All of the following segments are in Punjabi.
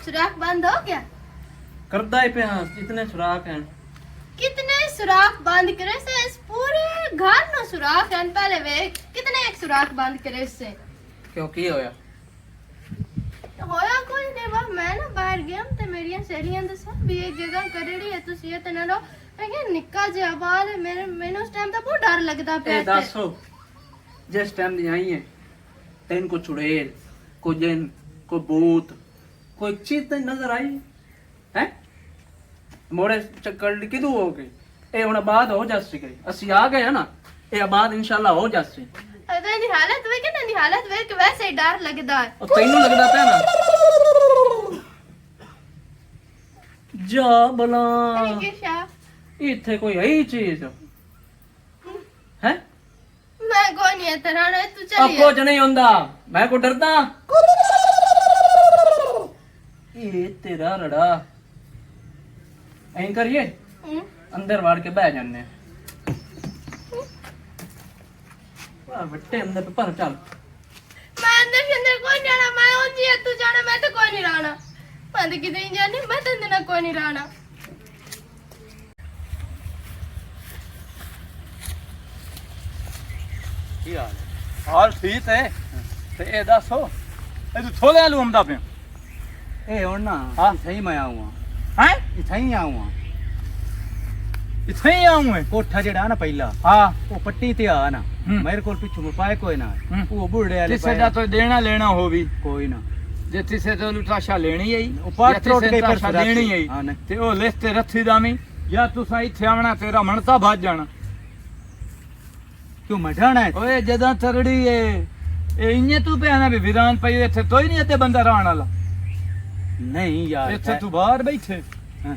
सुराख बंद हो गया? करदा ही पे इतने सुराख हैं। कितने सुराख बंद करे से इस पूरे घर नो सुराख हैं। पहले वे कितने एक सुराख बंद करे इससे। क्यों की होया? होया कोई नहीं बा मैं ना बाहर गया ते मेरी सहेलियां तो सब भी एक जगह करेड़ी है तुसी ये ते ना रो मैं क्या निक्का जिहा बाल है मेरे मैंने उस टाइम तो बहुत डर लगदा ए पे दसो जिस टाइम दी आई है तेन को चुड़ैल को जिन को भूत कोई चीज तो नजर आई है मोड़े चक्कर किदू हो गई ए हुन आबाद हो जासी गई असि आ गए ना ए आबाद इंशाल्लाह हो जासी अरे दी हालत वे कि दी हालत वे कि वैसे ही डर लगदा है और तैनू लगदा पे ना जा बला के शाह इथे कोई है ही चीज है मैं कोई नहीं है तेरा ना तू अब चलिए कुछ नहीं होंदा मैं को डरदा ये तेरा रड़ा ऐं करिए अंदर वाड़ के बह जाने वाह बट्टे अंदर पे पर चल मैं अंदर के अंदर कोई नहीं रहना मैं उन जी तू जाना मैं तो कोई नहीं रहना मैं तो कितनी जानी मैं तो अंदर ना कोई नहीं रहना ਕੀ ਹਾਲ ਹੈ? ਹਾਲ ਠੀਕ ਹੈ ਤੇ ਇਹ ਦੱਸੋ ਇਹ ਤੂੰ ਥੋਲੇ ਆਲੂ ਆਉਂਦਾ ਪਿਆ ए और ना हाँ? इथे ही मैं आऊँ ਹੈ इथे ही आऊँ ਇੱਥੇ ਹੀ ਆਉਂ कोठा जेड़ा ना पहला ਹਾਂ वो पट्टी ते आ ना हम्म। मेरे को पिछू पाए कोई ना हम्म। वो बुढ़े वाले ਕਿਸੇ ਦਾ ਕੋਈ ਦੇਣਾ ਲੈਣਾ ਹੋਵੀ कोई ना ਜੇ ਕਿਸੇ ਤੋਂ ਲੁਟਾਸ਼ਾ ਲੈਣੀ ਆਈ ਉਹ ਪਾਠ ਜਾਂ ਤਰੋੜ ਕਿਸੇ ਕੇ ਤੋਂ ਪਰਸੋਂ ਲੁਟਾਸ਼ਾ ਦੇਣੀ ਰਾਤੀ। ਹਾਂ, ਆਈ ਨਹੀਂ। ਤੇ ਉਹ ਲਿਸਟ ਤੇ ਰੱਖੀ ਦਾਵੀਂ ਜਾਂ ਤੁਸੀਂ ਇੱਥੇ ਆਵਣਾ ਤੇਰਾ ਮਣਤਾ ਭੱਜ ਜਾਣਾ क्यों मठाना है ਓਏ ਜਦਾਂ ਤਰੜੀ ਏ ਇਹ ਇੰਨੇ ਤੂੰ ਪਿਆ ਨਾ ਵੀ ਵਿਰਾਨ ਪਈ ਇੱਥੇ ਤੋਈ ਨਹੀਂ ਇੱਥੇ ਬੰਦਾ ਰਹਿਣ ਵਾਲਾ नहीं यार ਇੱਥੇ ਤੂੰ ਬਾਹਰ ਬੈਠੇ हाँ,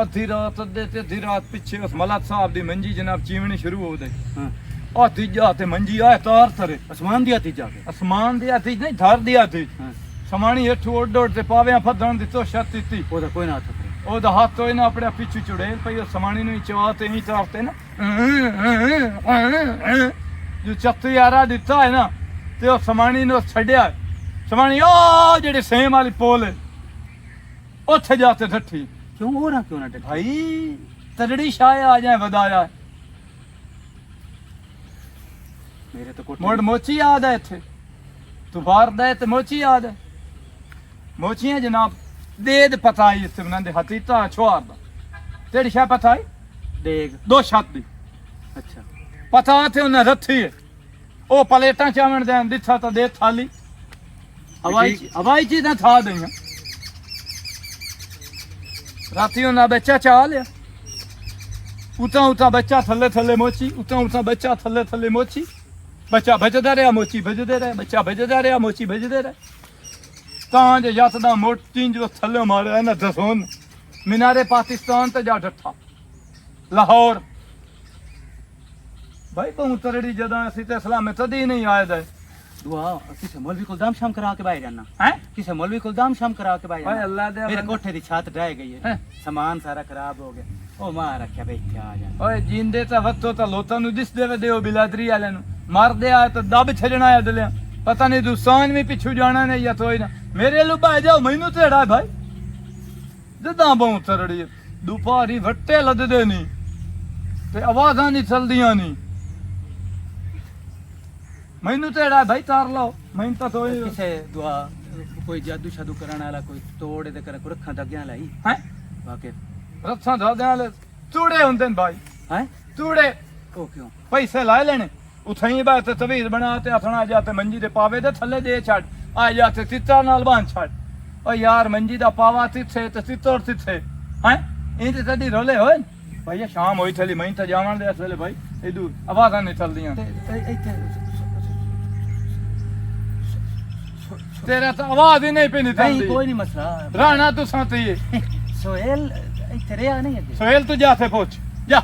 ਅੱਧੀ ਰਾਤ ਅੱਧੇ ਤੇ ਅੱਧੀ ਰਾਤ ਪਿੱਛੇ ਉਸ ਮਲਕ ਸਾਹਿਬ ਦੀ ਮੰਜੀ ਜਨਾਬ ਚੀਵਣੀ ਸ਼ੁਰੂ ਹੋ ਗਈ हाँ। ਆ ਤੀਜਾ ਤੇ ਮੰਜੀ ਆ ਤਾਰ ਤਰੇ आसमान दिया थी जाके ਅਸਮਾਨ ਦੀ ਆਤੀ ਨਹੀਂ ਧਰ ਦੀ ਆਤੀ हाँ। ਸਮਾਣੀ ਹੇਠ ਉੱਡ ਉੱਡ ਤੇ ਪਾਵਿਆਂ ਫੱਦਣ ਦੀ ਤੋ ਛੱਤ ਦਿੱਤੀ वो तो कोई ना था ਉਹਦਾ ਹੱਥ ਹੋਏ ਨਾ ਆਪਣੇ ਪਿੱਛੇ ਚੁੜੇਲ ਪਈ ਉਹ ਸਮਾਣੀ ਨੂੰ ਹੀ ਚਵਾ ਤੇ ਹੀ ਤਾਰਤੇ ਨਾ ਜੋ ਚੱਤੀ ਯਾਰਾ ਦਿੱਤਾ ਹੈ ਨਾ ਤੇ ਉਹ ਸਮਾਣੀ ਨੂੰ ਛੱਡਿਆ ਸਮਾਣੀ ਉਹ ਜਿਹੜੇ ਸੇਮ ਵਾਲੀ ਪੋਲ ਹੈ ਉੱਥੇ ਜਾ ਤੇ ਠੱਠੀ क्यों हो रहा क्यों ना डटे ਭਾਈ ਤੜੜੀ ਸ਼ਾਹ ਆ ਜਾਏ ਵਧਾਇਆ मेरे तो कोठे ਮੋੜ ਮੋਚੀ ਯਾਦ ਹੈ ਇੱਥੇ ਤੂੰ ਬਾਹਰ ਦਾ ਹੈ ਤੇ ਮੋਚੀ ਯਾਦ ਹੈ ਮੋਚੀਆਂ ਜਨਾਬ ਦੇਦ ਪਤਾ ਹੀ ਇੱਥੇ ਬਣਾਉਂਦੇ ਹਤੀਤਾ ਛੁਆਰ ਦਾ ਤੇਰੀ ਸ਼ਾਹ ਪਤਾ ਹੈ देख ਦੋ ਛੱਤ ਦੀ अच्छा ਪਤਾ ਤੇ ਉਹਨਾਂ ਰੱਥੀ ਹੈ ਉਹ ਪਲੇਟਾਂ ਚਾਵਣ ਦੇ ਦਿੱਤਾ ਤਾਂ ਦੇ ਥਾਲੀ ਹਵਾਈ ਚੀਜ਼ ਨਾ ਥਾ ਦਈਆਂ ਰਾਤੀ ਉਹਨਾਂ ਬੱਚਾ ਚਾਹ ਲਿਆ ਉਤਾਂ ਉਤਾਂ ਬੱਚਾ ਥੱਲੇ ਥੱਲੇ ਮੋਚੀ ਉਤਾਂ ਉਤਾਂ ਬੱਚਾ ਥੱਲੇ ਥੱਲੇ ਮੋਚੀ ਬੱਚਾ ਭਜਦਾ ਰਿਹਾ ਮੋਚੀ ਭਜਦੇ ਰਿਹਾ ਬੱਚਾ ਭਜਦਾ ਰਿਹਾ ਮੋਚੀ ਭਜਦੇ ਰਿਹਾ ਤਾਂ ਜੇ ਜੱਤ ਦਾ ਮੋਟੀ ਜੋ ਥੱਲੇ ਮਾਰਿਆ ਨਾ ਦਸੋਨ ਮਿਨਾਰੇ ਪਾਕਿਸਤਾਨ ਤੇ ਜਾ ਡੱਠਾ ਲਾਹੌਰ ਭਾਈ ਤੂੰ ਤਰੜੀ ਜਦਾਂ ਅਸੀਂ ਤੇ ਇਸਲਾਮ ਤਦੀ ਨਹੀਂ ਆਇਦਾ दुआ किसे मौलवी को दाम शाम करा के बाहर जाना ਹੈ किसे मौलवी को दाम शाम करा के बाहर भाई जाना अल्लाह दे मेरे बंदे। कोठे की छत ढह गई है हैं? सामान सारा खराब हो गया ओ मां रखा बैठे आ जा ਓਏ ਜਿੰਦੇ ਤਾਂ ਵੱਤੋ ਤਾਂ ਲੋਤਾਂ ਨੂੰ ਦਿਸ ਦੇਵੇ ਦਿਓ ਬਿਲਾਦਰੀ ਵਾਲਿਆਂ ਨੂੰ ਮਾਰਦੇ ਆ ਤਾਂ ਦੱਬ ਛੱਡਣਾ ਆ ਦਲਿਆ ਪਤਾ ਨਹੀਂ ਦੁਸਾਨ ਵੀ ਪਿੱਛੂ ਜਾਣਾ ਨਹੀਂ ਜਾਂ ਤੋਈ ਨਾ ਮੇਰੇ ਲੂ ਭਾਈ ਜਾਓ ਮੈਨੂੰ ਤੇੜਾ ਭਾਈ ਜਦਾਂ ਬਹੁ ਤਰੜੀ ਦੁਪਾਰੀ ਵੱਟੇ ਲੱਦਦੇ ਨਹੀਂ ਤੇ ਆਵਾਜ਼ਾਂ ਨਹੀਂ ਚਲਦੀਆਂ ਨਹੀਂ ਮੈਨੂੰ ਤੇੜਾ ਭਾਈ ਤਾਰ ਲਾਓ ਮੈਨੂੰ ਤਾਂ ਤੋਈ किसे दुआ कोई जादू शादू कराने वाला कोई तोड़े दे कर को रखा दग्या लाई ਹੈ वाके ਰੱਥਾਂ ਦਾਦਿਆਂ ਵਾਲੇ ਚੂੜੇ ਹੁੰਦੇ ਨੇ ਭਾਈ हैं ਚੂੜੇ ओ क्यों ਪੈਸੇ ਲਾਏ ਲੈਣੇ ਉਥੇ ਹੀ ਬਾਤ ਤਵੀਰ ਬਣਾ ਤੇ ਹਥਣਾ ਜਾ ਤੇ ਮੰਜੀ ਦੇ ਪਾਵੇ ਦੇ ਥੱਲੇ ਦੇ ਛੱਡ ਆ ਜਾ ਤੇ ਤਿੱਤਾ ਨਾਲ ਬਾਂਝ ਛੱਡ ਓ ਯਾਰ ਮੰਜੀ ਦਾ ਪਾਵਾ ਤਿੱਥੇ ਤੇ ਤਿੱਤੋਰ ਤਿੱਥੇ ਹੈ ਇਹ ਤੇ ਤਦੀ ਰੋਲੇ ਹੋਏ ਭਾਈ ਸ਼ਾਮ ਹੋਈ ਥਲੀ ਮੈਂ ਤਾਂ ਜਾਵਣ ਦੇ ਅਸਲੇ ਭਾਈ ਇਹਦੂ ਆਵਾਜ਼ਾਂ ਨਹੀਂ ਚੱਲਦੀਆਂ ਤੇਰਾ ਤਾਂ ਆਵਾਜ਼ ਹੀ ਨਹੀਂ ਪੈਣੀ नहीं ਚੱਲਦੀ कोई नहीं मसला ਰਾਣਾ ਤੂੰ ਸਾਥੀ सोहेल इथे रे नहीं है ਸੋਹੇਲ ਤੂੰ ਜਾ ਤੇ ਪੁੱਛ ਜਾ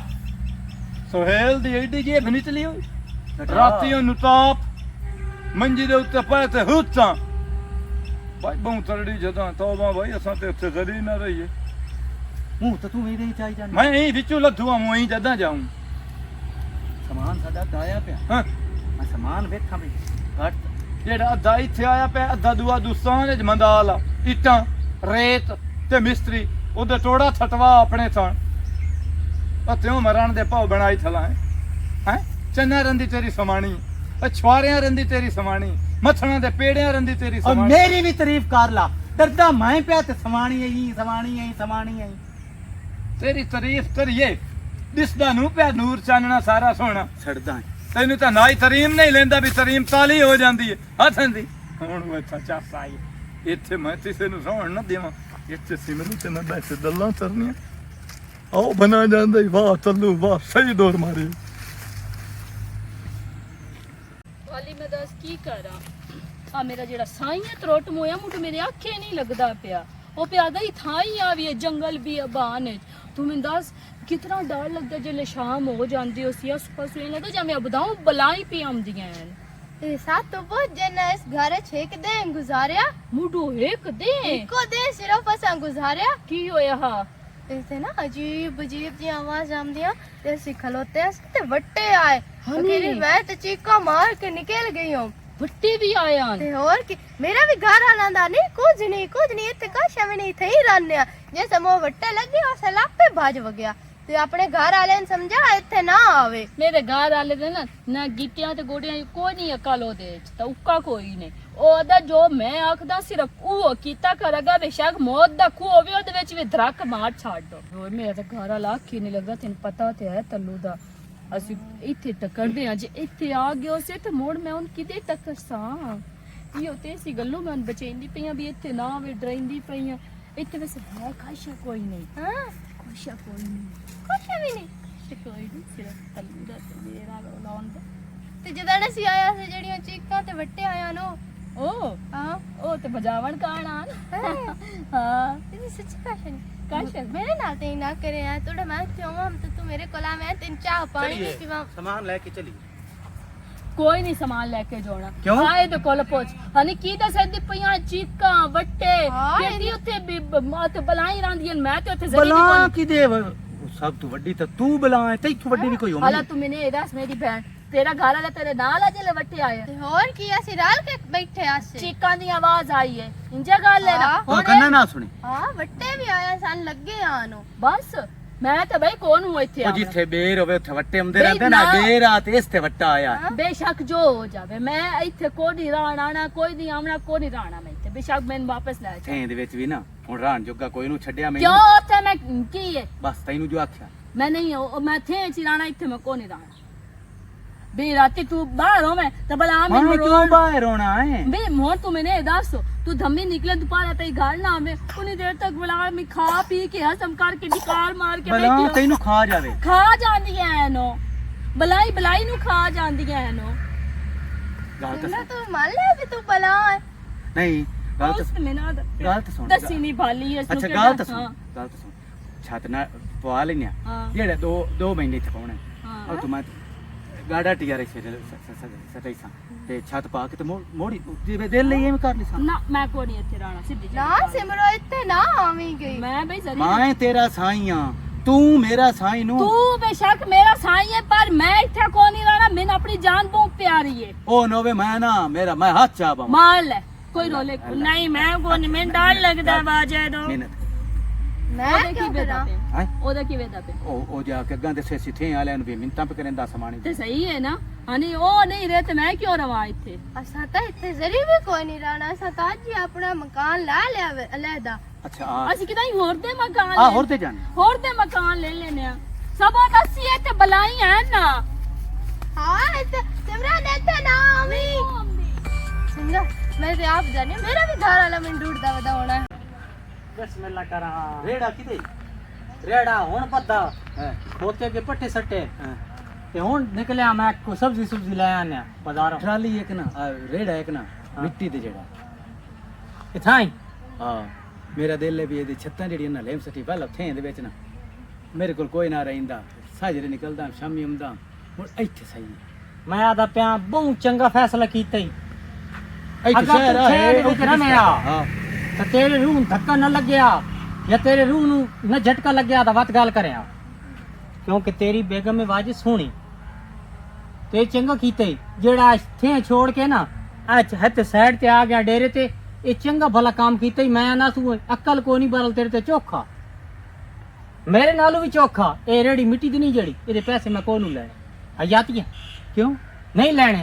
ਸੋਹੇਲ ਦੀ ਐਡੀ ਜੇਬ ਨਿਕਲੀ ਹੋਈ ਰਾਤੀ ਉਹਨੂੰ ਤਾਪ ਮੰਜੀ ਦੇ ਉੱਤੇ ਪਏ ਤੇ ਹੁੱਤਾਂ ਭਾਈ ਬਹੁ ਤਰੜੀ ਜਦਾਂ ਤੌਬਾ ਭਾਈ ਅਸਾਂ ਤੇ ਉੱਥੇ ਜ਼ਰੀ ਨਾ ਰਹੀਏ मुंह तो तू मेरे ही चाहिए जाना ਮੈਂ ਇਹ ਵਿੱਚੋਂ ਲੱਥੂਆ ਮੂੰਹ ਜਦਾਂ ਜਾਉਂ सामान साडा दाया पे ਹਾਂ मैं सामान देखा भी ਘੱਟ ਜਿਹੜਾ ਅੱਧਾ ਇੱਥੇ ਆਇਆ ਪਿਆ ਅੱਧਾ ਦੂਆ ਦੁਸਤਾਨ ਚ ਮੰਦਾਲ ਆ ਇੱਟਾਂ ਰੇਤ ਤੇ ਮਿਸਤਰੀ ਉਹਦੇ ਟੋੜਾ ਛਟਵਾ ਆਪਣੇ ਥਾਂ ਅਤੇ ਮਰਨ ਦੇ ਭਾਉ ਬਣਾਈ ਥਲਾ ਹੈ ਚੰਨਾ ਰੰਦੀ ਤੇਰੀ ਸਮਾਣੀ ਛੁਆਰਿਆਂ ਰੰਦੀ ਤੇਰੀ ਸਮਾਣੀ ਮੱਥਣਾਂ ਦੇ ਪੇੜਿਆਂ ਰੰਦੀ ਤੇਰੀ और ਸਮਾਣੀ मेरी भी तारीफ कर ला डरदा मैं पे ते समानी आई ਤੇਰੀ ਤਾਰੀਫ ਕਰੀਏ ਦਿਸਦਾ ਨੂੰ ਪਿਆ ਨੂਰ ਚਾਨਣਾ ਸਾਰਾ ਸੋਹਣਾ छड़दा ਤੈਨੂੰ ਤਾਂ ਨਾ ਹੀ ਤਰੀਮ ਨਹੀਂ ਲੈਂਦਾ ਵੀ ਤਰੀਮ ਤਾਲੀ ਹੋ ਜਾਂਦੀ ਹੈ ਹੱਥਾਂ ਦੀ ਹੁਣ ਉਹ ਚਾਚਾ ਸਾਈ ਇੱਥੇ ਮੈਂ ਕਿਸੇ ਨੂੰ ਸੌਣ ਨਾ ਦੇਵਾਂ ਇੱਥੇ ਸਿਮਰੂ ਤੇ ਨਾ ਬੈਠੇ ਦੱਲਾਂ ਕਰਨੀਆਂ ਆਓ ਬਣਾ ਜਾਂਦਾ ਹੀ ਵਾਹ ਚੱਲੂ ਵਾਹ ਸਹੀ ਦੌਰ ਮਾਰੇ ਵਾਲੀ ਮੈਂ ਦੱਸ ਕੀ ਕਰਾਂ ਆ ਮੇਰਾ ਜਿਹੜਾ ਸਾਈਂ ਹੈ ਤਰੋਟ ਮੋਇਆ ਮੁੱਢ ਮੇਰੇ ਅੱਖੇ ਨਹੀਂ ਲੱਗਦਾ ਪਿਆ ਉਹ ਪਿਆਦਾ ਹੀ ਥਾਂ ਹੀ ਆ ਵੀ ਹੈ ਜੰਗਲ ਵੀ ਅਬਾਨ ਹੈ ਤੂੰ ਮੈਨੂੰ ਦੱਸ ਕਿਤਨਾ ਡਰ ਲੱਗਦਾ ਜੇ ਸ਼ਾਮ ਹੋ ਜਾਂਦੀ ਉਸੇ ਆਸ ਪਾਸ ਇਹ ਲੱਗਦਾ ਜਿਵੇਂ ਬਦਾਉ ਬਲਾਈ ਪੀ ਆਉਂਦੀਆਂ ਹਨ ਇਹ ਸਾਥ ਤੋਂ ਬਹੁਤ ਜਨਾ ਇਸ ਘਰ ਛੇਕ ਦੇ ਗੁਜ਼ਾਰਿਆ ਮੁੱਢੋ ਇੱਕ ਦੇ ਇੱਕੋ ਦੇ ਸਿਰਫ ਅਸਾਂ ਗੁਜ਼ਾਰਿਆ ਕੀ ਹੋਇਆ ਹਾ ਇਸੇ ਨਾ ਅਜੀਬ ਜੀ ਆਵਾਜ਼ ਆਉਂਦੀਆਂ ਤੇ ਅਸੀਂ ਖਲੋਤੇ ਸੀ ਤੇ ਵੱਟੇ ਆਏ ਅਕੇਲੀ ਮੈਂ ਤੇ ਚੀਕਾ ਮਾਰ ਕੇ ਨਿਕਲ ਗਈ ਹਾਂ ਵੱਟੇ ਵੀ ਆਇਆ ਤੇ ਹੋਰ ਕੀ ਮੇਰਾ ਵੀ ਘਰ ਆਲਾਂ ਦਾ ਨਹੀਂ ਕੁਝ ਨਹੀਂ ਇੱਥੇ ਕਾਸ਼ਾ ਵੀ ਨਹੀਂ ਥਈ ਰਹਿੰਦੇ ਜੇ ਸਮੋ ਵੱਟੇ ਲੱਗੇ ਉਸ ਲਾਪੇ ਭੱਜ ਵਗਿਆ ਤੇ ਆਪਣੇ ਘਰ ਵਾਲਿਆਂ ਨੂੰ ਸਮਝਾ ਇੱਥੇ ਨਾ ਆਵੇ ਮੇਰੇ ਘਰ ਵਾਲੇ ਦੇ ਨਾ ਗਿੱਟਿਆਂ ਤੇ ਗੋਡਿਆਂ ਕੋਈ ਨਹੀਂ ਅਕਲ ਉਹਦੇ ਚ ਤਾਂ ਉੱਕਾ ਕੋਈ ਨਹੀਂ ਉਹਦਾ ਜੋ ਮੈਂ ਆਖਦਾ ਸਿਰਫ ਉਹ ਕੀਤਾ ਕਰੇਗਾ ਬੇਸ਼ੱਕ ਮੌਤ ਦਾ ਖੂਹ ਹੋਵੇ ਉਹਦੇ ਵਿੱਚ ਵੀ ਧਰਕ ਮਾਰ ਛੱਡ ਦੋ ਹੋਰ ਮੇਰਾ ਤਾਂ ਘਰ ਵਾਲਾ ਅੱਖੀ ਨਹੀਂ ਲੱਗਦਾ ਤੈਨੂੰ ਪਤਾ ਤੇ ਹੈ ਤੱਲੂ ਦਾ ਅਸੀਂ ਇੱਥੇ ਟੱਕਰਦੇ ਆ ਜੇ ਇੱਥੇ ਆ ਗਿਓ ਸੇ ਤੇ ਮੋੜ ਮੈਂ ਹੁਣ ਕਿਤੇ ਟੱਕਰ ਸਾਂ ਇਹ ਤੇ ਸੀ ਗੱਲੋਂ ਮੈਂ ਬਚੇਂਦੀ ਪਈਆਂ ਵੀ ਇੱਥੇ ਨਾ ਵੀ ਡਰਾਈਂਦੀ ਪਈਆਂ ਇੱਥੇ ਵੈਸੇ ਹੈ ਕਾਸ਼ਾ ਕੋਈ ਨਹੀਂ ਹਾਂ ਕਾਸ਼ਾ ਕੋਈ ਨਹੀਂ ਕੁਛ ਵੀ ਨਹੀਂ ਕੋਈ ਨਹੀਂ ਸਿਰਫ ਤੱਲੂ ਦਾ ਤੇ ਮੇਰਾ ਲਾਉਣ ਦਾ ਤੇ ਜਦੋਂ ਅਸੀਂ ਆਇਆ ਸੀ ਜਿਹੜੀਆਂ ਚੀਕਾਂ ਤੇ ਵੱਟੇ ਆਇਆ ਨੂੰ ਉਹ ਹਾਂ ਉਹ ਤੇ ਬਜਾਵਣ ਕਾਣਾ ਹਾਂ ਇਹ ਸੱਚੀ ਕਾਸ਼ਾ ਨਹੀਂ ਕਾਸ਼ਾ ਮੇਰੇ ਨਾਲ ਤੇ ਨਾ ਕਰਿਆ ਥੋੜਾ ਮੈਂ ਕਿਉਂ ਹਮ ਤੇ ਤੂੰ ਮੇਰੇ ਕੋਲ ਆ ਮੈਂ ਤਿੰਨ ਚਾਹ ਪਾਣੀ ਨਹੀਂ ਪੀਵਾਂ सामान लेके चली ਕੋਈ ਨਹੀਂ ਸਮਾਨ ਲੈ ਕੇ ਜਾਣਾ ਕਿਉਂ? ਆਏ ਤੇ ਕੋਲ ਪਹੁੰਚ ਹਨੀ ਕੀ ਦੱਸਦੀ ਪਈਆਂ ਚੀਕਾਂ ਵੱਟੇ ਹਾਂ, ਕਿਹਦੀ ਉੱਥੇ ਵੀ ਮਾਤ ਬਲਾਈ ਰਹਿੰਦੀਆਂ ਮੈਂ ਤੇ ਉੱਥੇ ਜ਼ਰੀ बला ਨਹੀਂ की दे सब तू वड्डी तो तू बला है तू वड्डी भी कोई ਹਾਲਾ होनी ਤੂੰ ਮੈਨੇ ਇਹ ਦੱਸ ਮੇਰੀ ਭੈਣ ਤੇਰਾ ਘਰ ਵਾਲਾ ਤੇਰੇ ਨਾਲ ਆ ਜਿਹੜੇ ਵੱਟੇ ਆਏ ਤੇ ਹੋਰ ਕੀ ਅਸੀਂ ਰਲ ਕੇ ਬੈਠੇ ਆਸੇ ਚੀਕਾਂ ਦੀ ਆਵਾਜ਼ ਆਈ ਹੈ ਇੰਜਾ ਗੱਲ ਹੈ ਨਾ ਹਾਂ। ओ कन्ना ना सुनी ਹਾਂ ਵੱਟੇ ਵੀ ਆਇਆ ਸਨ ਲੱਗੇ ਆਨੋ ਬਸ ਮੈਂ ਤਾਂ ਬਈ ਕੌਣ ਹੂੰ ਇੱਥੇ ओ ਆਉਣਾ? जिथे बेर होवे उथे वट्टे आंदे बे रहंदे ना ना। बेर आते इस ते वट्टा आया ਬੇਸ਼ੱਕ ਜੋ ਹੋ ਜਾਵੇ ਮੈਂ ਇੱਥੇ ਕੋਈ ਨਹੀਂ ਰਹਿਣਾ ਨਾ ਕੋਈ ਨਹੀਂ ਆਉਣਾ ਕੋਈ ਨਹੀਂ ਰਹਿਣਾ ਮੈਂ ਇੱਥੇ ਬੇਸ਼ੱਕ ਮੈਨੂੰ ਵਾਪਸ ਲੈ ਜਾ ਥੇਂ ਦੇ ਵਿੱਚ ਵੀ ਨਾ ਹੁਣ ਰਾਣ ਜੋਗਾ ਕੋਈ ਨੂੰ ਛੱਡਿਆ ਕਿਉਂ ਮੈਨੂੰ ਉੱਥੇ ਮੈਂ ਕੀ ਹੈ ਬਸ ਤੈਨੂੰ ਜੋ ਆਖਿਆ ਮੈਂ ਨਹੀਂ ਮੈਂ ਥੇ ਚ ਰਹਿਣਾ ਇੱਥੇ ਮੈਂ ਕੋਈ ਨਹੀਂ ਰਹਿਣਾ ਬੇ ਰਾਤੀ ਤੂੰ ਬਾਹਰ ਹੋ ਮੈਂ ਤਾਂ ਬਲਾ ਹਾਂ ਮੈਨੂੰ ਕਿਉਂ ਬਾਹਰ ਹੋਣਾ ਹੈ ਬੇ ਮੋਰ ਤੂੰ ਮੈਨੇ ਦੱਸ ਤੂੰ ਧੰਮੀ ਨਿਕਲੇ ਦੁਪਹਿਰ ਤੇ ਘਰ ਨਾ ਆਵੇ ਉਨੀ ਦੇਰ ਤੱਕ ਬਲਾ ਮੈਂ ਖਾ ਪੀ ਕੇ ਹਸਮ ਕਰਕੇ ਨਿਕਾਲ ਮਾਰ ਕੇ ਬਲਾ ਬੈਠੀ ਤੈਨੂੰ ਖਾ ਜਾਵੇ ਖਾ ਜਾਂਦੀਆਂ ਐ ਨੋ ਬਲਾਈ ਨੂੰ ਖਾ ਜਾਂਦੀਆਂ ਐ ਨੋ ਗੱਲ ਤਾਂ ਨਾ ਸੁਣ। ਤੂੰ ਮੰਨ ਲੈ ਵੀ ਤੂੰ ਬਲਾ ਹੈ ਨਹੀਂ ਗੱਲ ਤਾਂ ਉਸ ਸੁਣ। ਨੇ ਨਾ ਗੱਲ ਤਾਂ ਸੁਣ ਦੱਸੀ ਨਹੀਂ ਭਾਲੀ ਇਸ ਨੂੰ ਅੱਛਾ ਕਿਹੜਾ- ਗੱਲ ਤਾਂ ਸੁਣ ਗੱਲ ਤਾਂ ਸੁਣ ਛੱਤ ਨਾ ਪਵਾ ਲੈਣਿਆ ਹਾਂ। ਜਿਹੜੇ ਦੋ ਮਹੀਨੇ ਇੱਥੇ ਪਾਉਣੇ ਹਾਂ। ਉਹ ਤੂੰ ਮੈਂ ਗਾੜਾ ਟਿਆਰੇ ਸੇ ਸਟਾਈ ਸਾਂ ਤੇ ਛੱਤ ਪਾ ਕੇ ਤੇ ਮੋੜੀ ਜਿਵੇਂ ਦਿਲ ਲਈ ਐਵੇਂ ਕਰ ਲਈ ਸਾਂ ਨਾ ਮੈਂ ਕੋਈ ਨਹੀਂ ਇੱਥੇ ਰਹਿਣਾ ਸਿੱਧੀ ਜਿਹੀ ਨਾ ਗੱਲ। ਸਿਮਰੋ ਇੱਥੇ ਨਾ ਆਵੀਂ ਗਈ ਮੈਂ ਬਈ ਜ਼ਰੀ ਮੈਂ ਤੇਰਾ ਸਾਈਂ ਆ ਤੂੰ ਮੇਰਾ ਸਾਈਂ ਨੂੰ ਤੂੰ ਬੇਸ਼ੱਕ ਮੇਰਾ ਸਾਈਂ ਹੈ ਪਰ ਮੈਂ ਇੱਥੇ ਕੋਈ ਨਹੀਂ ਰਹਿਣਾ ਮੈਨੂੰ ਆਪਣੀ ਜਾਨ ਬਹੁਤ ਪਿਆਰੀ ਹੈ ਉਹ ਨੋਵੇ ਮੈਂ ਨਾ ਮੇਰਾ ਮੈਂ ਹੱਥ ਚਾਬਾ ਮਾਰ ਲੈ ਕੋਈ ਰੋਲੇ ਨਹੀਂ ਮੈਂ ਕੋਈ ਨਹੀਂ ਮੈਨੂੰ ਡਰ ਲੱਗਦਾ ਬਾਜੇ ਦੋ ਮਿਹਨਤ ਮੈਂ ਉਹਦਾ ਕਿਉਂ ਕੀ ਵੇਦਾ ਕਰਾਂ ਪਿਆ ਹੈ ਉਹਦਾ ਕੀ ਵੇਦਾ ਪਿਆ ਉਹ ਜਾ ਕੇ ਅੱਗਾਂ ਦੇ ਸਿੱਥੇ ਵਾਲਿਆਂ ਨੂੰ ਵੀ ਮਿੰਤਾਂ ਪੇ ਕਰੇਂਦਾ ਸਮਾਣੀ ਤੇ ਸਹੀ ਹੈ ਨਾ ਹਨੀ ਉਹ ਨਹੀਂ ਰਹੇ ਤੇ ਮੈਂ ਕਿਉਂ ਰਵਾਂ ਇੱਥੇ ਅਸਾਂ ਤਾਂ ਇੱਥੇ ਜ਼ਰੀ ਵੀ ਕੋਈ ਨਹੀਂ ਰਹਿਣਾ ਅਸਾਂ ਤਾਂ ਅੱਜ ਹੀ ਆਪਣਾ ਮਕਾਨ ਲੈ ਲਿਆ ਵੇ ਅਲੱਦਾ ਅੱਛਾ ਆ ਅਸੀਂ ਕਿਦਾਂ ਹੋਰ ਦੇ ਮਕਾਨ ਆ ਲੈ- ਹੋਰ ਤੇ ਜਾਣ ਹੋਰ ਦੇ ਮਕਾਨ ਲੈ ਲੈਨੇ ਆ ਸਭਾ ਦੱਸੀ ਇੱਥੇ ਬਲਾਈ ਹੈ ਨਾ ਹਾਂ ਇੱਥੇ ਸਿਮਰਨ ਇੱਥੇ ਨਾ ਆਵੀਂ ਸਿੰਗਾ ਮੈਂ ਤੇ ਆਪ ਜਾਣੇ ਮੇਰਾ ਵੀ ਘਰ ਵਾਲਾ ਮੈਨੂੰ ਢੂੰਡਦਾ ਵਦਾ ਹੋਣਾ ਹੈ ਬਿਸਮਿਲ੍ਲਾ ਕਰਾਂ ਰੇੜਾ ਕਿਤੇ ਰੇੜਾ ਹੁਣ ਪੱਦਾ ਹੈ ਖੋਤੇ ਕੇ ਪੱਠੇ ਸੱਟੇ ਹਾਂ ਤੇ ਹੁਣ ਨਿਕਲਿਆ ਮੈਂ ਕੋ ਸਬਜ਼ੀ ਲੈ ਆਨਿਆ ਬਾਜ਼ਾਰੋਂ ਟਰਾਲੀ ਇੱਕ ਨਾ ਰੇੜਾ ਇੱਕ ਨਾ ਮਿੱਟੀ ਤੇ ਜਿਹੜਾ ਕਿਥਾਂ ਹੀ ਹਾਂ ਮੇਰਾ ਦਿਲ ਹੈ ਵੀ ਇਹਦੀ ਛੱਤਾਂ ਜਿਹੜੀਆਂ ਨਾ ਲੇਮ ਸੱਟੀ ਪਹਿਲਾਂ ਥੇਂ ਦੇ ਵਿੱਚ ਨਾ ਮੇਰੇ ਕੋਲ ਕੋਈ ਨਾ ਰਹਿੰਦਾ ਸਾਜਰੇ ਨਿਕਲਦਾ ਸ਼ਾਮੀ ਆਉਂਦਾ ਹੁਣ ਇੱਥੇ ਸਹੀ ਮੈਂ ਆਦਾ ਪਿਆ ਬਹੁਤ ਚੰਗਾ ਫੈਸਲਾ ਕੀਤਾ ਹੀ ਇੱਥੇ ਅਗਰ ਸ਼ਹਿਰ ਤੂੰ ਸ਼ਹਿਰ ਦੇ ਹੈ ਵਿੱਚ ਰਹਿੰਦੇ ਆ। ਹਾਂ ਤੇ ਤੇਰੇ ਰੂਹ ਨੂੰ ਧੱਕਾ ਨਾ ਲੱਗਿਆ ਜਾਂ ਤੇਰੇ ਰੂਹ ਨੂੰ ਨਾ ਝਟਕਾ ਲੱਗਿਆ ਤਾਂ ਵੱਤ ਗੱਲ ਕਰਿਆ ਕਿਉਂਕਿ ਤੇਰੀ ਬੇਗਮ ਹੈ ਵਾਜੀ ਸੋਹਣੀ ਤੇ ਚੰਗਾ ਕੀਤਾ ਈ। ਜਿਹੜਾ ਇੱਥੇ ਛੋੜ ਕੇ ਨਾ अच्छा है ते साइड ते आ गया डेरे ते ये चंगा भला काम कीता ही मैं ना तू अक्ल को नहीं बरल तेरे ते चोखा मेरे नालों भी चोखा ए रेड़ी मिट्टी दी नहीं जड़ी ਇਹਦੇ पैसे मैं कोनू लेने हयातियां क्यों नहीं लेने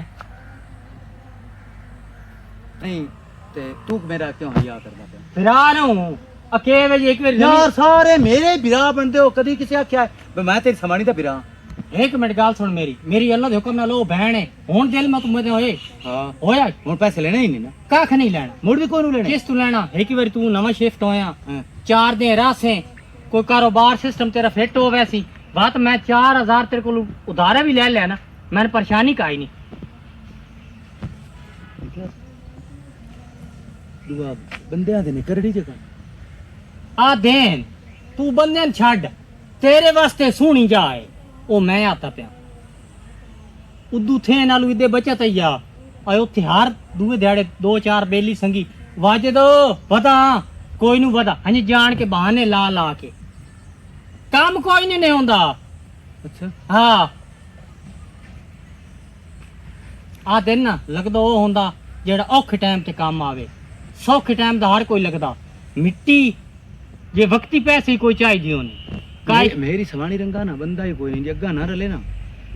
नहीं ते तू मेरा क्यों हया करदा पिया फिरा नु अकेले एक बार यार सारे मेरे बिरा बनदे हो कदी किसी आख्या है मैं तेरी समानी दा बिरा एक मिनट गाल सुन मेरी अल्लाह दे हुक्म नाल ओ बहन है हुन दिल में तुम होए हां होया हुन पैसे लेने ही नहीं ना कख नहीं लेना मुड़ भी कोनू लेने किस तू लेना एक बार तू नवा शिफ्ट होया हाँ। 4 दिन रासे कोई कारोबार सिस्टम तेरा फिट हो वैसी बात मैं 4000 तेरे को उधारे भी ले लिया ना मैंने परेशानी का ही नहीं दुआ बंदे दे ने करड़ी जगह आ देन तू बंदे न छड़ तेरे वास्ते सुनी जाए ओ मैं आता पिया उदू थे नालू इदे बचत आया आए उत्थे हर दूए दिहाड़े 2-4 बेली संगी वाजे दो पता कोई नु पता हनी जान के बहाने ला ला के काम कोई नहीं होंदा अच्छा हाँ आ दिन ना लगदा ओ होंदा जेड़ा औखे टाइम ते काम आवे सौखे टाइम दा हर कोई लगदा मिट्टी जे वक्ती पैसे कोई चाहिदी होनी काई मेरी सवानी रंगा ना बंदा ही कोई नहीं जग्गा ना रले ना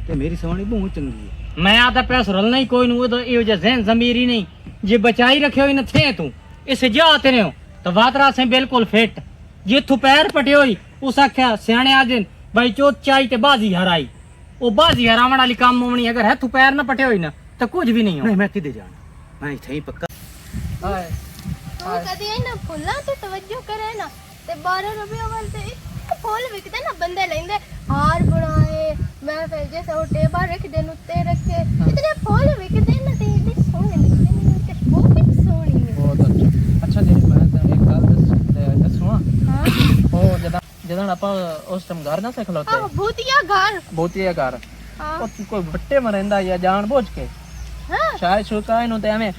ते मेरी सवानी बहुत चंगी है मैं आता पैसा रलना ही कोई नहीं तो ये जो जहन जमीरी नहीं जे बचाई रखे हो न थे तू इसे जा आते ने हो तो वातरा से बिल्कुल फिट जे तू पैर पटे होई उस आख्या सियाने आ दिन भाई चोत चाई ते बाजी हराई ओ बाजी हरावण वाली काम मोमनी अगर है तू पैर ना पटे होई ना तो कुछ भी नहीं हो नहीं मैं किदे जाना मैं इथे ही पक्का हाय तू कदी आई ना फुल्ला ते तवज्जो करे ना ते 12 रुपए वाले ते फुल विकदे ना बंदे लेंदे हार बनाए मैं फिर जैसे वो टेबल रख देन उत्ते रखे इतने फुल विकदे ना ते इतने सोहने लगदे ने ते बहुत सोहनी है ਬਹੁਤ ਅੱਛਾ ਜੀ ਮੈਂ ਤੈਨੂੰ ਇੱਕ ਗੱਲ ਦੱਸੂਆਂ हां ਉਹ ਜਦੋਂ ਆਪਾਂ ਉਸ ਟਾਈਮ ਘਰ ਨਾ ਖਲੋਤੇ आ भूतिया घर ਬਹੁਤੀਆ ਘਰ हां ਉਹ ਕੋਈ ਵੱਟੇ ਮਰੰਦਾ ਜਾਂ ਜਾਣ ਬੁੱਝ ਕੇ हां ਸ਼ਾਇਦ ਸ਼ੁਕਾਇ ਨੂੰ ਤੇ ਐਵੇਂ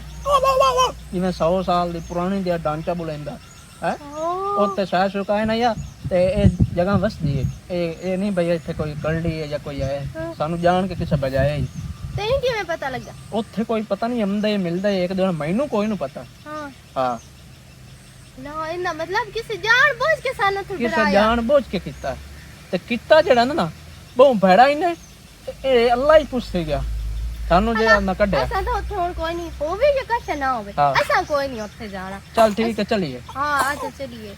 ਜਿਵੇਂ 100 ਸਾਲ ਦੀ ਪੁਰਾਣੀ ਦਾ ਢਾਂਚਾ ਬੁਲੰਦਾ ਹੈ ਉੱਤੇ ਸ਼ਾਇਦ ਸ਼ੁਕਾਇ ਨਾ ਜਾਂ ਤੇ ਇਹ ਜਗ੍ਹਾ ਵਸਦੀ ਹੈ ਇਹ ਨਹੀਂ ਬਈ ਇੱਥੇ ਕੋਈ ਕਲੜੀ ਹੈ ਜਾਂ ਕੋਈ ਹੈ ਸਾਨੂੰ ਜਾਣ ਕੇ ਕਿਸੇ ਬਜਾਇਆ ਹੀ ਤੈਨੂੰ ਕਿਵੇਂ ਪਤਾ ਲੱਗਾ ਉੱਥੇ ਕੋਈ ਪਤਾ ਨਹੀਂ ਆਉਂਦਾ ਮਿਲਦਾ ਇੱਕ ਦਿਨ ਮੈਨੂੰ ਕੋਈ ਨੂੰ ਪਤਾ ਹਾਂ ਹਾਂ ਨਾ ਇਹਦਾ ਮਤਲਬ ਕਿਸੇ ਜਾਣ ਬੁੱਝ ਕੇ ਸਾਨੂੰ ਤੂੰ ਕਿਸੇ ਡਰਾਇਆ ਜਾਣ ਬੁੱਝ ਕੇ ਕੀਤਾ ਤੇ ਕੀਤਾ ਜਿਹੜਾ ਨਾ ਬਹੁਤ ਭੈੜਾ ਇਹਨੇ ਇਹ ਅੱਲਾ ਹੀ ਪੁੱਛ ਗਿਆ ਸਾਨੂੰ ਜਿਹੜਾ ਨਾ ਕੱਢਿਆ ਅਸਾਂ ਤਾਂ ਉੱਥੇ ਹੁਣ ਕੋਈ ਨਹੀਂ ਹੋਵੇ ਜਾਂ ਕੁਛ ਨਾ ਹੋਵੇ ਹਾਂ। ਅਸਾਂ ਕੋਈ ਨਹੀਂ ਉੱਥੇ ਜਾਣਾ ਚੱਲ ਠੀਕ ਹੈ ਚਲੀਏ ਹਾਂ ਅੱਜ ਚਲੀਏ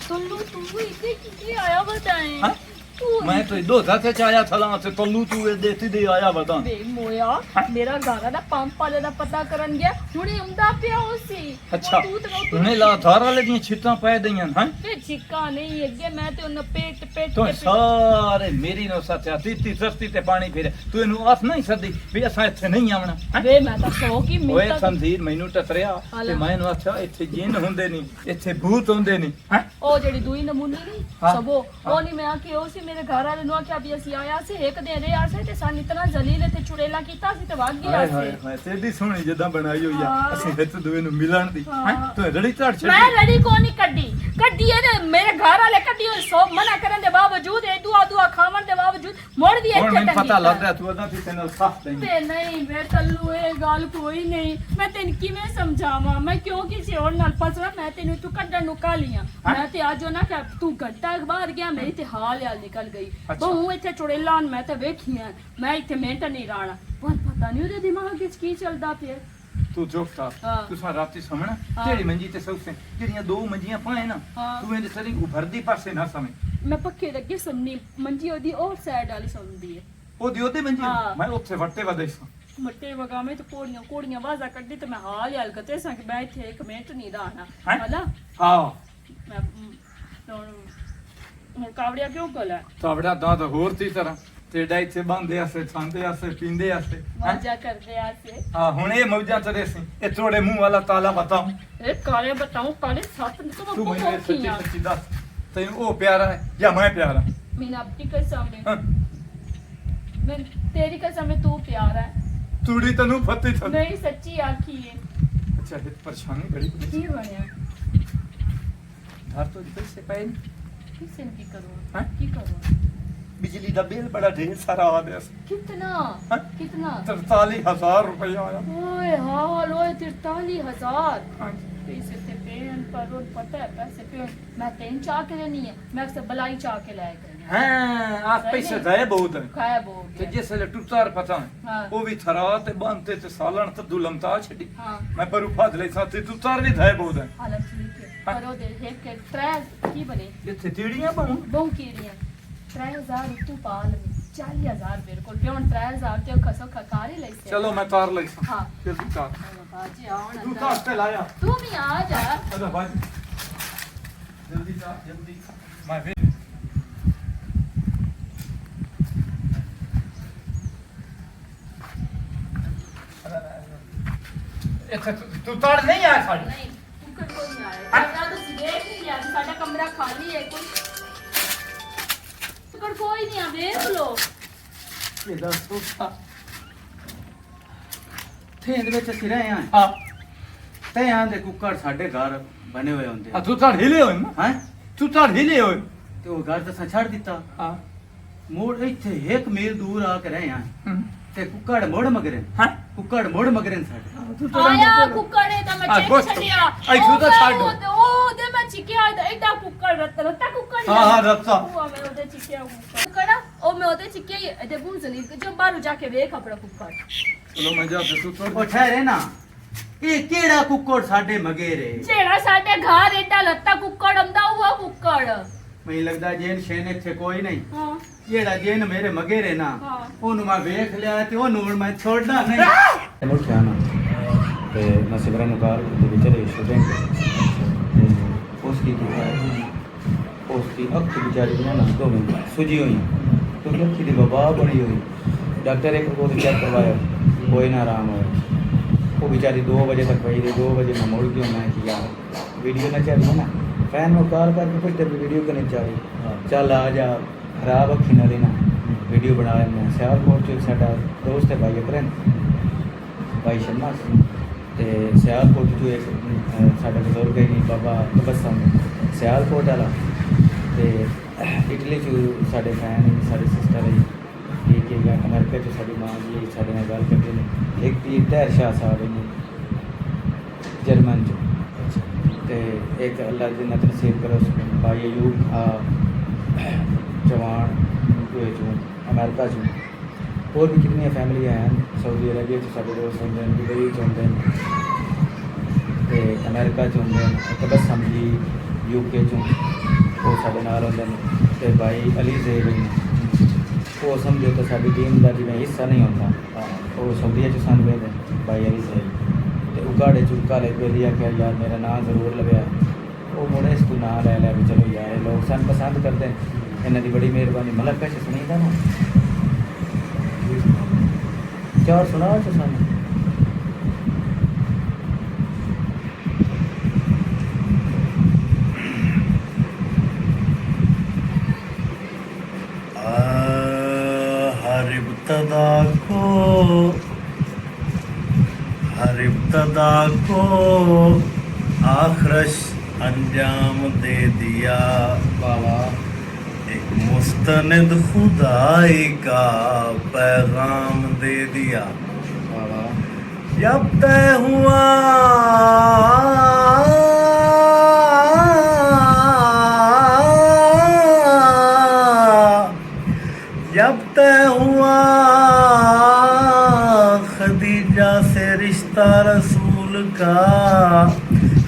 तुल्लू तू इधर किधर आया बताएं हाँ? तू मैं तो दो से आया था से तल्लू तू देती दे आया बता ਵੇ ਮੋਇਆ ਮੇਰਾ ਘਰ ਦਾ ਪੰਪ ਵਾਲੇ ਦਾ ਪਤਾ ਕਰਨ ਗਿਆ ਹੁਣੇ ਆਉਂਦਾ ਪਿਆ ਉਸੇ अच्छा उन्हें ला धार वाले दी छिट्टां पै दईयां हैं ਤੇ ਛਿੱਕਾ ਨਹੀਂ ਅੱਗੇ ਮੈਂ ਤੇ ਉਹਨ ਪੇਟ ਪੇਟ तो सारे मेरी नो सत्या तीती सस्ती ते पानी फिर तू इनु हथ नहीं सदी भी असां इत्थे नहीं आवना हैं? ਵੇ ਮੈਂ ਤਾਂ ਸੌ ਕੀ ओए ਮਿੰਟ संधीर मैनू टसरिया ते मैनू आख्या इत्थे जिन हुंदे नहीं इत्थे भूत हुंदे नहीं हैं ਉਹ ਜਿਹੜੀ ਦੂਈ ਨਮੂਨੇ ਨਹੀਂ ਹਾਂ, ਸਭੋ ਉਹ ਨਹੀਂ ਮੈਂ ਆਖੀ ਉਹ ਸੀ ਮੇਰੇ ਘਰ ਵਾਲੇ ਨੂੰ ਆਖਿਆ ਵੀ ਅਸੀਂ ਆਇਆ ਸੀ ਇੱਕ ਦਿਨ ਰਿਹਾ ਸੀ ਤੇ ਸਾਨੂੰ ਇਤਨਾ ਜ਼ਲੀਲ ਤੇ ਚੁੜੇਲਾ ਕੀਤਾ ਸੀ ਤੇ ਵਗ ਗਿਆ हाय हाय ਸੀ हाय तेरी सोहनी जदां बनाई होई आ हाँ। ਅਸੀਂ हित दुए नु मिलन दी हैं हाँ। तू रड़ी झड़ छड़ी ਮੈਂ ਰੜੀ ਕੋ ਨਹੀਂ ਕੱਢੀ ਇਹਦੇ ਮੇਰੇ ਘਰ ਵਾਲੇ ਕੱਢੀ ਹੋਈ ਸੋ ਮਨਾ ਕਰਨ ਦੇ ਬਾਵਜੂਦ ਇਹ ਦੁਆ ਖਾਵਣ ਦੇ ਬਾਵਜੂਦ ਮੋੜ ਦੀ ਹੁਣ ਇੱਥੇ ਮੈਨੂੰ ਟੰਗੀ ਪਤਾ ਲੱਗ ਕਰ। ਰਿਹਾ ਤੂੰ ਉਹਦਾ ਤੇ ਨਾਲ ਸਾਥ ਦੇਈਂ ਤੇ ਨਹੀਂ ਮੈਂ ਤੱਲੂ ਇਹ ਗੱਲ ਕੋਈ ਨਹੀਂ ਮੈਂ ਤੈਨੂੰ ਕਿਵੇਂ ਸਮਝਾਵਾਂ ਮੈਂ ਕਿਉਂ ਕਿਸੇ ਹੋਰ ਨਾਲ ਫਸਣਾ ਮੈਂ ਤੈਨੂੰ ਤੂੰ ਕੱਢਣ ਨੂੰ ਕਾਲੀਆਂ ਮੈਂ ਤੇ ਅੱਜ ਉਹ ਨਾ ਕਿ ਤੂੰ ਘੰਟਾ ਬਾਹਰ ਗਿਆ ਮੇਰੀ ਤੇ ਹਾਲ ਨਿਕਲ ਗਈ ਬਹੁ ਇੱਥੇ ਚੁੜੇਲਾਂ ਮੈਂ ਤਾਂ ਵੇਖੀਆਂ ਮੈਂ ਇੱਥੇ ਮਿੰਟ ਨਹੀਂ ਰਾਣਾ ਪਰ ਪਤਾ ਨਹੀਂ ਉਹਦੇ ਦਿਮਾਗ ਵਿੱਚ ਕੀ ਚੱਲਦਾ ਪਿਆ ਤੂੰ ਚੁੱਪ ਹਾਂ। ਕਰ ਤੂੰ ਸਾਰਾ ਰਾਤੀ ਸਮਣਾ ਹਾਂ। ਢੇੜੀ ਮੰਜੀ ਤੇ ਸੌਸੇ ਜਿਹੜੀਆਂ ਦੋ ਮੰਜੀਆਂ ਪਾਏ ਨਾ ਹਾਂ। ਤੂੰ ਇਹਦੇ ਸਰੀ ਉਭਰਦੀ ਪਾਸੇ ਨਾ ਸਮਝ ਮੈਂ ਪੱਕੇ ਲੱਗੇ ਸੁਣਨੀ ਮੰਜੀ ਉਹਦੀ ਉਹ ਸਾਈਡ ਵਾਲੀ ਸੁਣਦੀ ਹੈ ਉਹਦੀ ਮੰਜੀ ਹਾਂ। ਮੈਂ ਉੱਥੇ ਵੱਟੇ ਵਦੇ ਸਾਂ ਮੱਟੇ ਵਗਾਵੇਂ ਤੇ ਕੋੜੀਆਂ ਵਾਜ਼ਾ ਕੱਢਦੀ ਤੇ ਮੈਂ ਹਾਲ ਕਤੇ ਸਾਂ ਕਿ ਮੈਂ ਇੱਥੇ ਇੱਕ ਮਿੰਟ ਨਹੀਂ ਰਾਣਾ ਹੈਂ? ਹਲਾ ਹਾਂ ਮੈਂ ਹੁਣ ਕਾਵੜਿਆ ਕਿਉਂ ਕੋਲਾ ਤਾਵੜਾ ਦਾਦ ਹੋਰ ਤੀ ਤਰ੍ਹਾਂ ਤੇਡਾ ਇੱਥੇ ਬੰਦੇ ਆਸੇ ਖਾਂਦੇ ਆਸੇ ਪੀਂਦੇ ਆਸੇ ਹੈਂ? ਮੌਜਾ ਕਰਦੇ ਆਸੇ ਹਾਂ ਹੁਣ ਇਹ ਮੌਜਾਂ ਚਲੇ ਸੀ ਇਹ ਤੋੜੇ ਮੂੰਹ ਵਾਲਾ ਤਾਲਾ ਬਤਾਉ ਇਹ ਕਾਲੇ ਬਤਾਉ ਕਾਲੇ ਸੱਤ ਨੂੰ ਤੂੰ ਤੁਮ ਮੈਨੂੰ ਇਹ ਸੱਚੀ ਬਹੁਤ ਸੱਚੀ ਦੱਸ ਤੈਨੂੰ ਉਹ ਪਿਆਰਾ ਹੈ ਜਾਂ ਮੈਂ ਪਿਆਰਾ ਮੇਰਾ ਆਪਣੀ ਕਸਮ ਹਾਂ। ਹੈ ਮੈਂ ਤੇਰੀ ਕਸਮ ਹੈ ਤੂੰ ਪਿਆਰਾ ਹੈ ਤੂੜੀ ਤੈਨੂੰ ਫੱਤੀ ਥਾ ਨਹੀਂ ਸੱਚੀ ਆਖੀ ਹੈ ਅੱਛਾ ਇਹ ਪਰੇਸ਼ਾਨੀ ਬੜੀ ਕੀ ਬਣਿਆ घर तो पैसे पे किसे की करूं हाँ? की करूं बिजली का बिल बड़ा ढेर सारा आ गया कितना हाँ? कितना 43,000 रुपया आया ओए हाल ओए 43,000 हाँ। पैसे ते पेन पर और पता है पैसे पे मैं तीन चाह के लेनी है मैं अक्सर बलाई चाह के लाया करनी हाँ आप पैसे गए बहुत है खाया बो ਤੇ ਜਿਸ ਵੇਲੇ ਟੁੱਟਾਰ ਪਤਾ ਹਾਂ। ਉਹ ਵੀ ਥਰਾ ਤੇ ਬੰਤੇ ਤੇ ਸਾਲਣ ਤੇ ਦੁਲਮਤਾ ਛੱਡੀ हाँ ਮੈਂ ਪਰੂ ਫਾਦ ਲਈ ਸਾਥੀ ਟੁੱਟਾਰ ਵੀ ਧਾਇ ਬਹੁਤ ਹੈ हालत ठीक है पर वो दे एक के ट्रैक की बने ਇੱਥੇ ਤੀੜੀਆਂ ਬਣੂ बहु कीड़ियां 3000 तू पाल 40,000 बिल्कुल प्योन 3000 ते खसो खकारी ले से ਚਲੋ ਮੈਂ ਤਾਰ ਲਈ ਸਾਂ हाँ ਜਲਦੀ ਤਾਰ बाजी आना ਤੂੰ ਤਾਰ ਤੇ ਲਾਇਆ तू भी आ जा ਅਦਾ ਬਾਜ ਜਲਦੀ ਤਾਰ ਜਲਦੀ ਮੈਂ ਵੀ ਇੱਥੇ ਤੂੰ ਤਾਰ ਨਹੀਂ ਆ ਸਾਡੀ नहीं तू कर कोई नहीं आया ना तो देख नहीं लिया साडा कमरा खाली है कोई तू कर कोई नहीं आ देख लो ਇਹ ਦੱਸ ਤੂੰ ਥੇਂ ਦੇ ਵਿੱਚ ਅਸੀਂ ਰਹੇ ਆਂ ਹਾਂ ਤੇ ਆਂ ਦੇ ਕੁੱਕੜ ਸਾਡੇ ਘਰ ਬਣੇ ਹੋਏ ਹੁੰਦੇ ਆ ਤੂੰ ਤਾਰ ਹਿਲੇ ਹੋਏ ਨਾ ਹੈ ਤੂੰ ਤਾਰ ਹਿਲੇ ਹੋਏ ਤੇ ਉਹ ਘਰ ਤਾਂ ਛੱਡ ਦਿੱਤਾ ਹਾਂ ਮੋੜ ਇੱਥੇ 1 ਮੀਲ ਦੂਰ ਆ ਕੇ ਰਹੇ ਆਂ ਹਮ। ਤੇ ਕੁੱਕੜ ਮੋੜ ਮਗਰੇ ਹਾਂ ਕੁੱਕੜ ਮੋੜ ਮਗਰੇ ਸਾਡੇ ਤੂੰ आया कुकर है तो मैं हाँ, चेक बस। छड़िया आई तू तो छाड़ दो। ओ दे मैं चिकिया एडा कुकर रत्ता कुकर हाँ हाँ रत्ता हुआ मैं ओदे चिकिया कुकर ओ मैं ओदे चिकिया एदे बुंजली जो बाहर जाके देख अपना कुकर ਚਲੋ ਮੈਂ ਜਾ ਤੇ ਤੂੰ ਉਹ ਤਾਰ ਠਹਿਰੇ ਨਾ ਇਹ ਕਿਹੜਾ ਕੁੱਕੜ ਸਾਡੇ ਮਗੇਰੇ जेड़ा साडे घर एडा लत्ता कुकर आंदा हुआ कुकर ਮੈਨੂੰ ਲੱਗਦਾ ਜੇਨ ਸ਼ੇਨ ਇੱਥੇ ਕੋਈ ਨਹੀਂ हां ਜਿਹੜਾ ਜੇਨ ਮੇਰੇ ਮਗੇਰੇ ਨਾ ਹਾਂ। ਉਹਨੂੰ ਮੈਂ ਵੇਖ ਲਿਆ ਤੇ ਉਹਨੂੰ ਹੁਣ ਮੈਂ ਛੋੜਨਾ ਨਹੀਂ ਮੁੱਠਿਆ ਨਾ ਤੇ ਮੈਂ ਸਿਮਰਨ ਨੂੰ ਕਾਰ ਦੇ ਵਿੱਚ ਰਹੀ ਸ਼ੂਟਿੰਗ ਉਸ ਦੀ ਅੱਖ ਵਿਚਾਰੀ ਨਾ ਦੋਵੇਂ ਸੁਜੀ ਹੋਈ ਕਿਉਂਕਿ ਅੱਖੀ ਦੀ ਵਬਾ ਬਣੀ ਹੋਈ ਡਾਕਟਰ ਇੱਕ ਕੋਲ ਚੈੱਕ ਕਰਵਾਇਆ ਕੋਈ ਨਾ ਆਰਾਮ ਹੋਇਆ ਉਹ ਵਿਚਾਰੀ 2 ਵਜੇ ਤੱਕ ਪਈ ਰਹੀ 2 ਵਜੇ ਮੈਂ ਮੁੜ ਗਿਆ ਮੈਂ ਕਿ ਯਾਰ ਵੀਡੀਓ ਨਾ ਚੱਲ ਨਾ ਫੈਨ ਨੂੰ ਕਾਲ ਕਰਕੇ ਪੁੱਛਦੇ ਵੀ ਵੀਡੀਓ ਕਿਨੇ ਚਾਹੀ ਚੱਲ ਆ ਜਾ ਖਰਾਬ ਅੱਖੀ ਨਾਲ ਹੀ ਨਾ ਵੀਡੀਓ ਬਣਾ ਲੈਂਦੇ ਸਿਆਲਕੋਟ ਚ ਸਾਡਾ ਦੋਸਤ ਹੈ ਭਾਈ ਅਕਰਨ ਭਾਈ ਸ਼ਰਮਾ ਸਿੰਘ ਤੇ ਸਿਆਲਕੋਟ ਚ ਇੱਕ ਸਾਡਾ ਬਜ਼ੁਰਗ ਹੈ ਜੀ ਬਾਬਾ ਤਬਸਮ ਸਿਆਲਕੋਟ ਵਾਲਾ ਤੇ ਇਟਲੀ ਚ ਸਾਡੇ ਫੈਨ ਸਾਡੇ ਸਿਸਟਰ ਹੈ ਠੀਕ ਹੈ ਅਮਰੀਕਾ ਚ ਸਾਡੀ ਮਾਂ ਜੀ ਸਾਡੇ ਨਾਲ ਗੱਲ ਕਰਦੇ ਨੇ ਇੱਕ ਦੀ ਤਹਿਰ ਸ਼ਾਹ ਸਾਹਿਬ ਨੇ ਜਰਮਨ ਚ ਤੇ ਇੱਕ ਅੱਲਾਹ ਦੀ ਨਜ਼ਰ ਨਸੀਬ ਕਰੋ ਭਾਈ ਅਯੂਬ ਜਵਾਨ ਕੋਈ ਚੋਂ ਅਮਰੀਕਾ ਚੋਂ ਹੋਰ ਵੀ ਕਿੰਨੀਆਂ ਫੈਮਲੀਆਂ ਹਨ ਸਾਊਦੀ ਅਰਬੀਆ ਚ ਸਾਡੇ ਦੋਸਤ ਹੁੰਦੇ ਨੇ ਦੁਬਈ ਚ ਹੁੰਦੇ ਨੇ ਤੇ ਅਮਰੀਕਾ ਚ ਹੁੰਦੇ ਨੇ ਤਬਸਮ ਜੀ ਯੂਕੇ ਚੋਂ ਉਹ ਸਾਡੇ ਨਾਲ ਹੁੰਦੇ ਨੇ ਤੇ ਭਾਈ ਅਲੀ ਜ਼ੇਬ ਨੇ ਉਹ ਸਮਝੋ ਤਾਂ ਸਾਡੀ ਟੀਮ ਦਾ ਜਿਵੇਂ ਹਿੱਸਾ ਨਹੀਂ ਹੁੰਦਾ ਉਹ ਸਾਊਦੀਆ ਚ ਸਾਨੂੰ ਵੇਖਦੇ ਭਾਈ ਅਲੀ ਜ਼ੇਬ ਤੇ ਉਗਾੜੇ ਚੁੱਕਾ ਲੈ ਕੇ ਲਿਆ ਕਿ ਯਾਰ ਮੇਰਾ ਨਾਮ ਜ਼ਰੂਰ ਲਵਿਆ ਉਹ ਮੁੰਡੇ ਇਸ ਨੂੰ ਨਾਂ ਲੈ ਲਿਆ ਵੀ ਚਲੋ ਯਾਰ ਇਹ ਲੋਕ ਸਾਨੂੰ ਪਸੰਦ ਕਰਦੇ ਨੇ ਇਹਨਾਂ ਦੀ ਬੜੀ ਮਿਹਰਬਾਨੀ ਮਲਕ ਕਸ਼ ਸੁਣੀਦਾ ਨਾ ਚਾਰ ਸੁਣਾਓ ਚ ਸਾਨੂੰ हर इब्तदा को आखरश अंजाम दे दिया बाबा एक मुस्तनिद खुदाई का पैगाम दे दिया बाबा जब तय हुआ जब तय हुआ खदीजा से रिश्ता रसूल का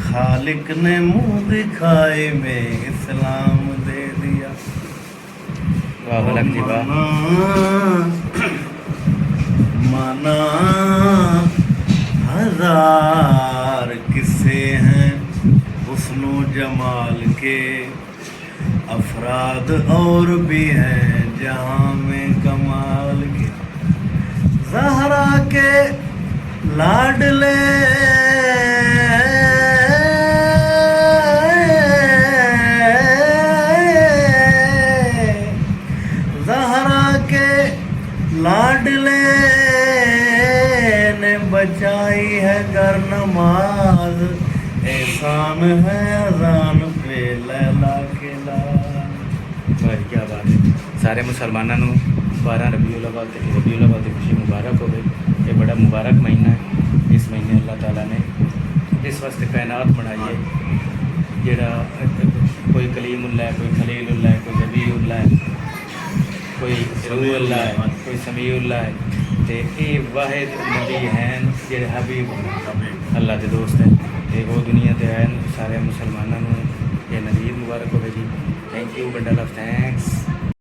खालिक ने मुंह दिखाए में इस्लाम दे दिया वाह मलक जी वाह माना हजार किस्से हैं हुस्नो जमाल के अफराद और भी हैं जहाँ में कमाल के ज़हरा के लाडले ज़हरा के लाडले ने बचाई है घर नमाज एहसान है अजान पे ਸਾਰੇ ਮੁਸਲਮਾਨਾਂ ਨੂੰ 12 ਰਬੀਉਲ ਅਵਲ ਤੇ ਰਬੀਉਲ ਅਵਲ ਦੀ ਖੁਸ਼ੀ ਮੁਬਾਰਕ ਹੋਵੇ। ਇਹ ਬੜਾ ਮੁਬਾਰਕ ਮਹੀਨਾ ਹੈ। ਇਸ ਮਹੀਨੇ ਅੱਲਾਹ ਤਾਲਾ ਨੇ ਇਸ ਵਾਸਤੇ ਕਾਇਨਾਤ ਬਣਾਈ ਹੈ, ਜਿਹੜਾ ਕੋਈ ਕਲੀਮੁल्लाह है, कोई खलीलुल्लाह है, कोई नबीउल्लाह है, कोई रूहुल्लाह है, कोई समीउल्लाह है। ਤੇ ਇਹ ਵਾਹਿਦ ਨਬੀ ਹਨ ਜਿਹੜੇ ਹਬੀਬ ਅੱਲਾਹ ਦੇ ਦੋਸਤ ਹੈ ਤੇ ਉਹ ਦੁਨੀਆ ਤੇ ਆਏ ਨੇ। ਸਾਰੇ ਮੁਸਲਮਾਨਾਂ ਨੂੰ ਇਹ ਨਦੀਦ ਮੁਬਾਰਕ ਹੋਵੇ ਜੀ। Thank you, bundle of thanks.